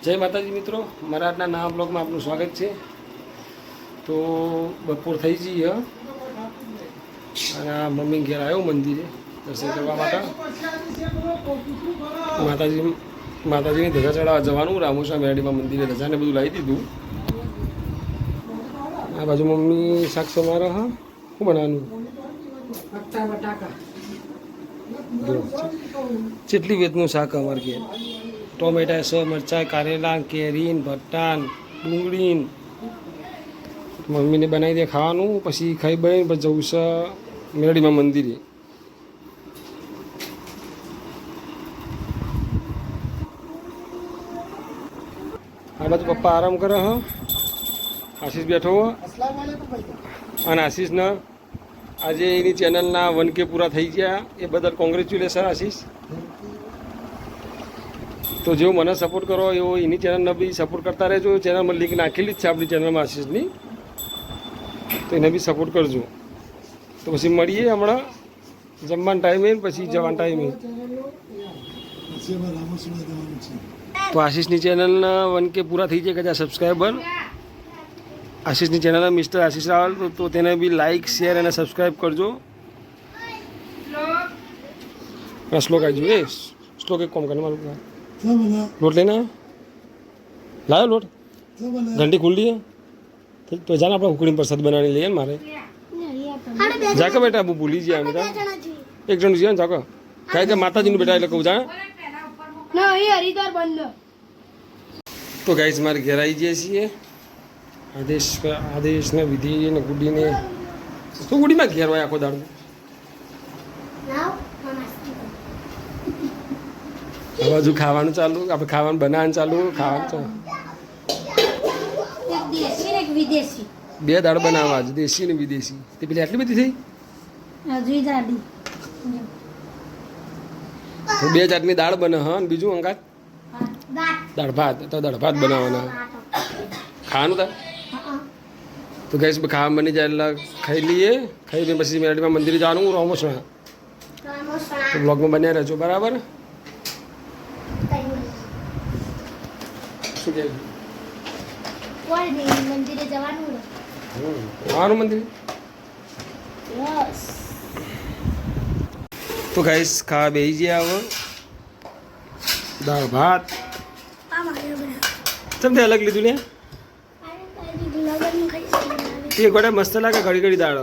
જય માતાજી મિત્રો, મારા આજના નવા બ્લોગમાં આપનું સ્વાગત છે। તો બપોર થઈ જઈએ અને આ મમ્મી ઘેર આવ્યો મંદિરે દર્શન કરવા માટે। માતાજીની ધજા ચડાવવા જવાનું રામોસા મેરડીમાં મંદિરે ધજાને બધું લાવી દીધું। આ બાજુ મમ્મી શાક સમારે હા શું બનાવવાનું કેટલી વેતનું શાક અમારે ઘેર ટોમેટા છે, મરચાં, કારેલા, કેરીન, ભટ્ટાન, ડુંગળીન મમ્મીને બનાવી દે ખાવાનું। પછી ખાઈ બની પછી જવું છે મેરડીમાં મંદિરે। આ બાજુ પપ્પા આરામ કરે હ, આશીષ બેઠો હો અને આશીષને આજે એની ચેનલના 1K પૂરા થઈ ગયા એ બદલ કોંગ્રેચ્યુલેશન આશીષ। તો જેવો મને સપોર્ટ કરો એવો એની ચેનલને બી સપોર્ટ કરતા રહેજો। ચેનલમાં લિંક નાખેલી જ છે આપણી ચેનલમાં આશીષની, તો એને બી સપોર્ટ કરજો। તો પછી મળીએ હમણાં જમવાના ટાઈમે પછી જવાના ટાઈમે। તો આશીષની ચેનલના 1K પૂરા થઈ જાય કદાચ સબસ્ક્રાઈબર। આશીષની ચેનલ મિસ્ટર આશીષ રાવલ, તો તેને બી લાઇક શેર અને સબસ્ક્રાઈબ કરજો। શ્લોક આવજો એ શ્લોક એક કોમ કરે મારું લોટ લેना लायो लोट घंटी खुल ली है तो जाना अपना उकड़ी प्रसाद बनाने लिए मारे जाकर बेटा अब भूली जी हमें एक जन जी जाकर कहे कि माता जी ने बेटा એટલે કહું જા ના એ હરિદ્વાર બંધ। તો ગાઈસ મારે ઘેર આવી જઈએ છીએ। આદેશ ને વિધિ ને ગુડી ને તો ગુડી માં ઘેર હોય આખો દાડો બાજુ ખાવાનું ચાલુ, આપણે ખાવાનું બનાવવાનું ચાલુ, ખાવાનું ચાલુ। બે દાળ બનાવવા જ, દેશી ને વિદેશી। તે પેલી આટલી બધી થઈ તો બે જાતની દાળ બને હા અને બીજું અંગાત દાળ ભાત, તો દાળ ભાત બનાવવાના ખાવાનું તા। તો ગેસ ખાવા બની જાય એટલે ખાઈ લઈએ, ખાઈને પછી મેરડીમાં મંદિરે જવાનું રામોસણા। તો બ્લોગમાં બન્યા રહેજો બરાબર। મંદિરે જવાનું મંદિર તો ગાઈસ ખાવા બેસી ગયા હવે દાળ ભાત તમને અલગ લીધું ને તે ગોળે મસ્ત લાગે ઘડી ઘડી દાળ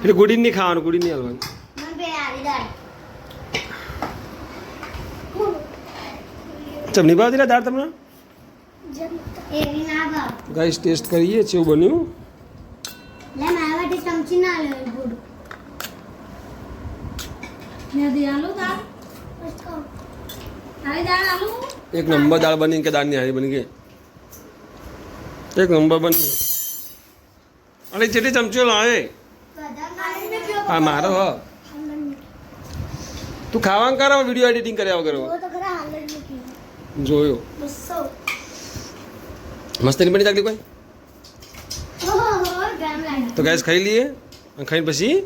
એટલે ગુડી નહીં ખાવાનું, ગુડી નહીં હલવાનું। ચમની ભાવ દીધા દાળ તમને ગાઈસ ટેસ્ટ કરીએ કેવું બન્યું। એક નંબર દાળ બની કે દાળની હારી બની ગઈ, એક નંબર બની। અરે જેટલી ચમચીઓ લાવે હા મારો હ તું ખાવાનું કરો વિડીયો એડિટિંગ કર્યા વગર જોયો મસ્ત નહીં બની તકલીફ ભાઈ। તો ગેસ ખાઈ લઈએ અને ખાઈને પછી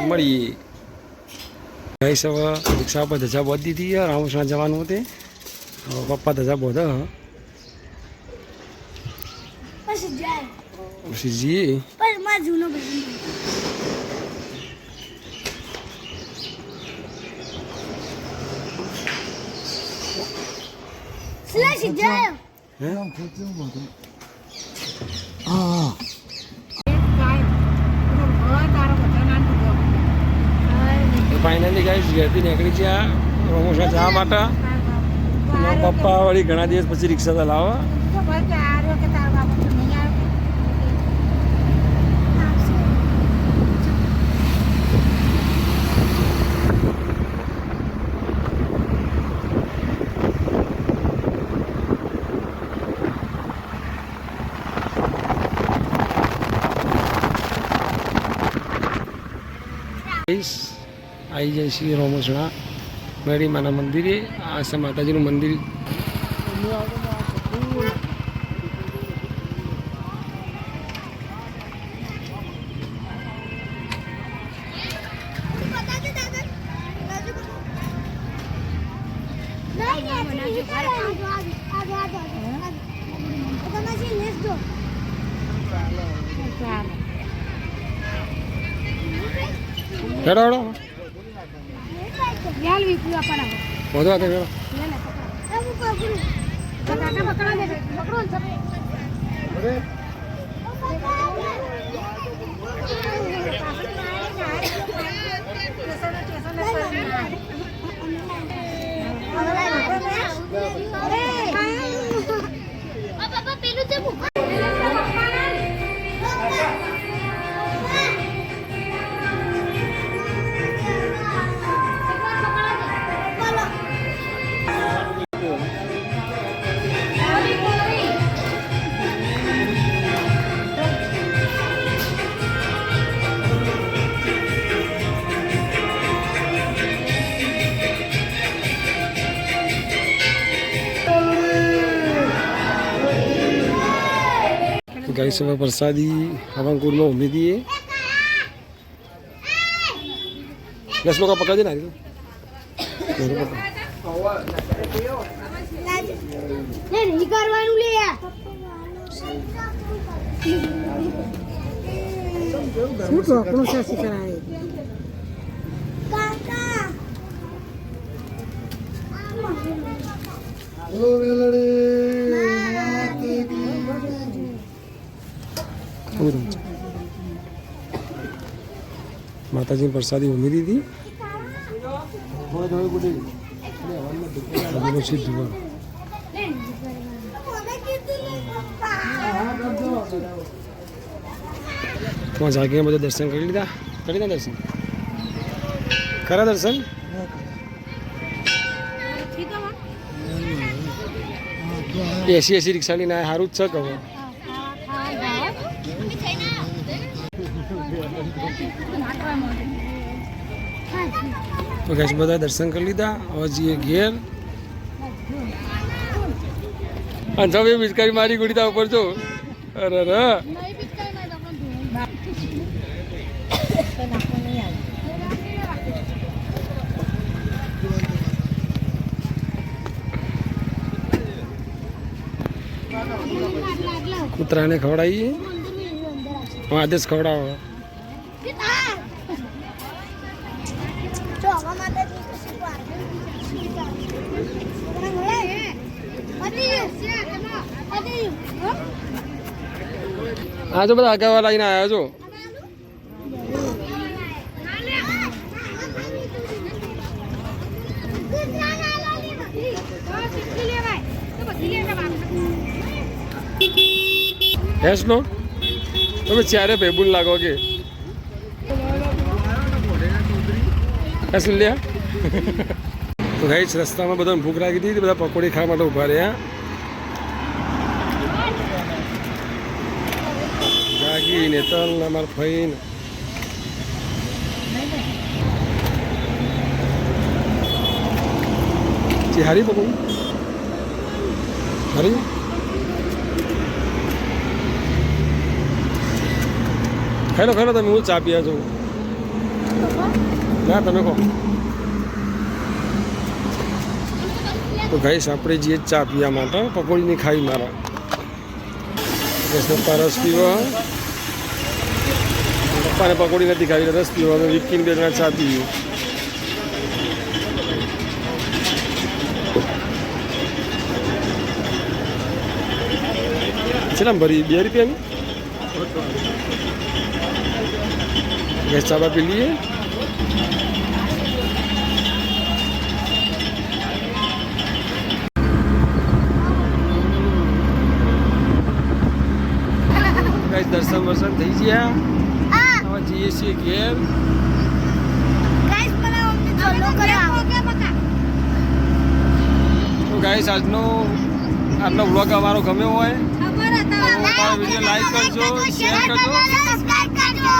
મળીએ। ગેસ હવે રિક્ષા પર ધજા બોધ દીધી રામોસણા જવાનું હતું, પપ્પા ધજા બોધ પછી જઈએ। ફાઇનલી ગાઈસ ઘરેથી નીકળી ગયા રામોસણા જવા માટે। પપ્પા વળી ઘણા દિવસ પછી રિક્ષા ચલાવે। આવી જાય છીએ રામોસણા મેરડીમાના મંદિરે। આ છે માતાજીનું મંદિર। હેડો હેડો યાર વિપુ આપણા વધુ હાથે હેડો કાકા પકડા દે પકડો ને પાપા પેલું છે गाइस सब प्रसादी हवनकुंड में उम्मीद है दस लोग पकड़ देना લે નહીં કરવાનું લે શું ઢોકણું સાસી કરાય કાકા माता जी प्रसादी उम्मीदी थी वहाँ जाके मुझे दर्शन कर लीधा दर्शन करा दर्शन एसी एसी रिक्शा लेना है हारू छ कहो तो गैस બધા દર્શન કરી લીધા હવે જઈએ ઘેર અને હવે બિસ્કરી મારી ગુડીતા ઉપર જો અરે રે કૂતરાને ખવડાવીએ આદેશ ખવડાવો આ જો બધા આગળ લઈને આવ્યા છો હેસ નો તમે ચારે ભેબુન લાગો કે હેસ લે તો ગાઈસ રસ્તામાં બધાને ભૂખ લાગી હતી બધા પકોડી ખાવા માટે ઊભા રહ્યા જાગીને તલ અમાર ફઈને જી હારી પકોડી હારી ખાઈ લો તમે હું ચા પીયા છું ના તમે કહો તો ગાઈસ આપણે જઈએ ચા પીવા માટે પકોડી નહીં ખાઈ મારા પપ્પા રસ પીવા પપ્પાને પકોડી નથી ખાવી રસ પીવા અમે વિકીને બે જણા ચા પીએ છે ભરી 2 રૂપિયાની ગેસ ચા પી લઈએ દર્શન વર્શન થઈ ગયા હવે જઈએ છીએ ઘેર તો ગાઈસ આજનો વ્લોગ અમારો ગમ્યો હોય તો અમારો વિડીયો લાઈક કરજો શેર કરજો સબસ્ક્રાઇબ કરજો